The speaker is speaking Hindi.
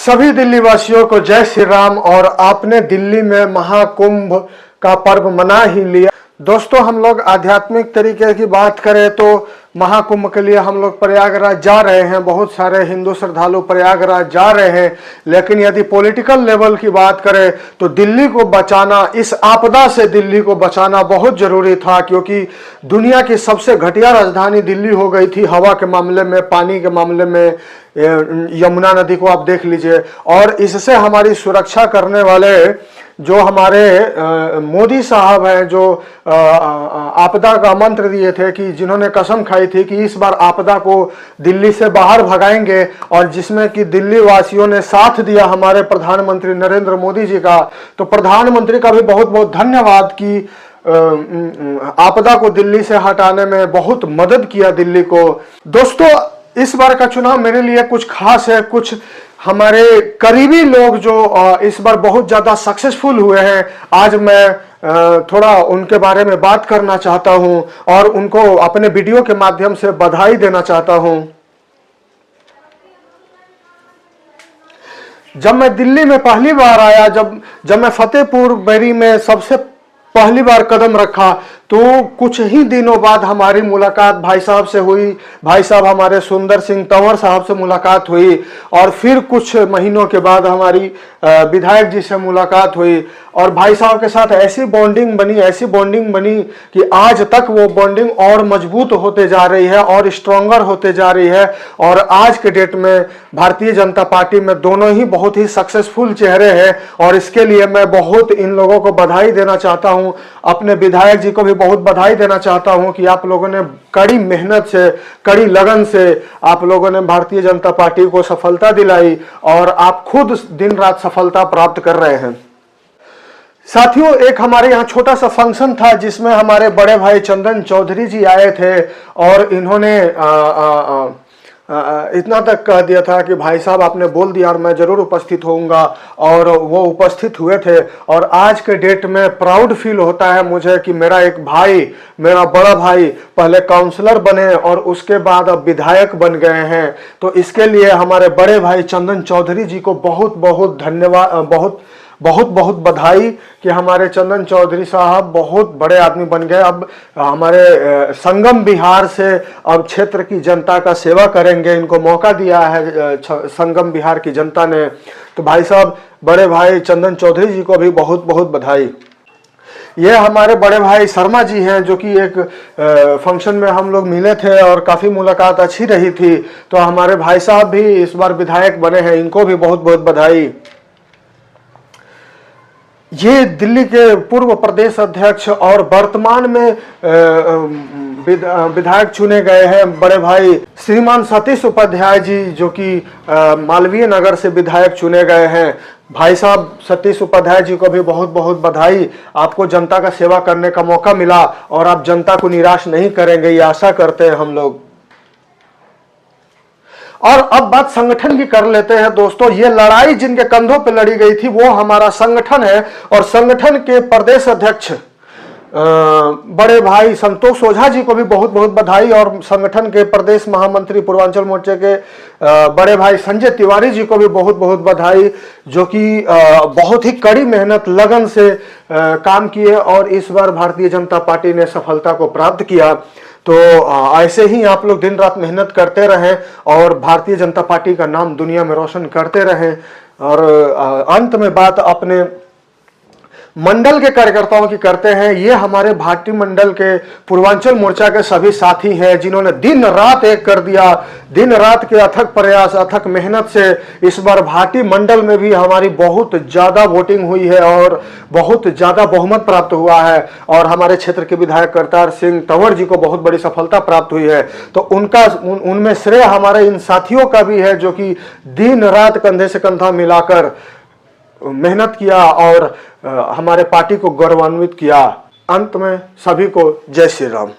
सभी दिल्ली वासियों को जय श्री राम। और आपने दिल्ली में महाकुंभ का पर्व मना ही लिया। दोस्तों, हम लोग आध्यात्मिक तरीके की बात करें तो महाकुंभ के लिए हम लोग प्रयागराज जा रहे हैं। बहुत सारे हिंदू श्रद्धालु प्रयागराज जा रहे हैं, लेकिन यदि पॉलिटिकल लेवल की बात करें तो दिल्ली को बचाना, इस आपदा से दिल्ली को बचाना बहुत जरूरी था, क्योंकि दुनिया की सबसे घटिया राजधानी दिल्ली हो गई थी। हवा के मामले में, पानी के मामले में यमुना नदी को आप देख लीजिए। और इससे हमारी सुरक्षा करने वाले जो हमारे मोदी साहब हैं, जो आपदा का मंत्र दिए थे, कि जिन्होंने कसम खाई थी कि इस बार आपदा को दिल्ली से बाहर भगाएंगे, और जिसमें कि दिल्ली वासियों ने साथ दिया हमारे प्रधानमंत्री नरेंद्र मोदी जी का। तो प्रधानमंत्री का भी बहुत बहुत धन्यवाद कि आपदा को दिल्ली से हटाने में बहुत मदद किया दिल्ली को। दोस्तों, इस बार का चुनाव मेरे लिए कुछ खास है। कुछ हमारे करीबी लोग जो इस बार बहुत ज्यादा सक्सेसफुल हुए हैं, आज मैं थोड़ा उनके बारे में बात करना चाहता हूं और उनको अपने वीडियो के माध्यम से बधाई देना चाहता हूं। जब मैं दिल्ली में पहली बार आया, जब मैं फतेहपुर बैरी में सबसे पहली बार कदम रखा, तो कुछ ही दिनों बाद हमारी मुलाकात भाई साहब से हुई। भाई साहब हमारे सुंदर सिंह तंवर साहब से मुलाकात हुई, और फिर कुछ महीनों के बाद हमारी विधायक जी से मुलाकात हुई। और भाई साहब के साथ ऐसी बॉन्डिंग बनी कि आज तक वो बॉन्डिंग और मजबूत होते जा रही है और स्ट्रॉन्गर होते जा रही है। और आज के डेट में भारतीय जनता पार्टी में दोनों ही बहुत ही सक्सेसफुल चेहरे हैं, और इसके लिए मैं बहुत इन लोगों को बधाई देना चाहता हूं। अपने विधायक जी को भी बहुत बधाई देना चाहता हूं कि आप लोगों ने कड़ी मेहनत से, कड़ी लगन से आप लोगों ने भारतीय जनता पार्टी को सफलता दिलाई, और आप खुद दिन रात सफलता प्राप्त कर रहे हैं। साथियों, एक हमारे यहाँ छोटा सा फंक्शन था जिसमें हमारे बड़े भाई चंदन चौधरी जी आए थे, और इन्होंने इतना तक कह दिया था कि भाई साहब आपने बोल दिया और मैं जरूर उपस्थित होऊंगा, और वो उपस्थित हुए थे। और आज के डेट में प्राउड फील होता है मुझे कि मेरा एक भाई, मेरा बड़ा भाई पहले काउंसलर बने और उसके बाद अब विधायक बन गए हैं। तो इसके लिए हमारे बड़े भाई चंदन चौधरी जी को बहुत बहुत धन्यवाद, बहुत बहुत बधाई कि हमारे चंदन चौधरी साहब बहुत बड़े आदमी बन गए। अब हमारे संगम बिहार से अब क्षेत्र की जनता का सेवा करेंगे, इनको मौका दिया है संगम बिहार की जनता ने। तो भाई साहब, बड़े भाई चंदन चौधरी जी को भी बहुत बहुत बधाई। ये हमारे बड़े भाई शर्मा जी हैं, जो कि एक फंक्शन में हम लोग मिले थे और काफ़ी मुलाकात अच्छी रही थी। तो हमारे भाई साहब भी इस बार विधायक बने हैं, इनको भी बहुत बहुत बधाई। ये दिल्ली के पूर्व प्रदेश अध्यक्ष और वर्तमान में विधायक चुने गए हैं बड़े भाई श्रीमान सतीश उपाध्याय जी, जो कि मालवीय नगर से विधायक चुने गए हैं। भाई साहब सतीश उपाध्याय जी को भी बहुत बहुत बधाई। आपको जनता का सेवा करने का मौका मिला और आप जनता को निराश नहीं करेंगे, ये आशा करते हैं हम लोग। और अब बात संगठन की कर लेते हैं। दोस्तों, ये लड़ाई जिनके कंधों पे लड़ी गई थी वो हमारा संगठन है, और संगठन के प्रदेश अध्यक्ष बड़े भाई संतोष ओझा जी को भी बहुत बहुत बधाई, और संगठन के प्रदेश महामंत्री पूर्वांचल मोर्चे के बड़े भाई संजय तिवारी जी को भी बहुत बहुत बधाई, जो कि बहुत ही कड़ी मेहनत लगन से काम किए और इस बार भारतीय जनता पार्टी ने सफलता को प्राप्त किया। तो ऐसे ही आप लोग दिन रात मेहनत करते रहें और भारतीय जनता पार्टी का नाम दुनिया में रोशन करते रहें। और अंत में बात अपने मंडल के कार्यकर्ताओं की करते हैं। ये हमारे भाटी मंडल के पूर्वांचल मोर्चा के सभी साथी हैं, जिन्होंने दिन रात एक कर दिया। दिन रात के अथक प्रयास, अथक मेहनत से इस बार भाटी मंडल में भी हमारी बहुत ज्यादा वोटिंग हुई है और बहुत ज्यादा बहुमत प्राप्त हुआ है, और हमारे क्षेत्र के विधायक करतार सिंह तंवर जी को बहुत बड़ी सफलता प्राप्त हुई है। तो उनमें श्रेय हमारे इन साथियों का भी है, जो कि दिन रात कंधे से कंधा मिलाकर मेहनत किया और हमारे पार्टी को गौरवान्वित किया। अंत में सभी को जय श्री राम।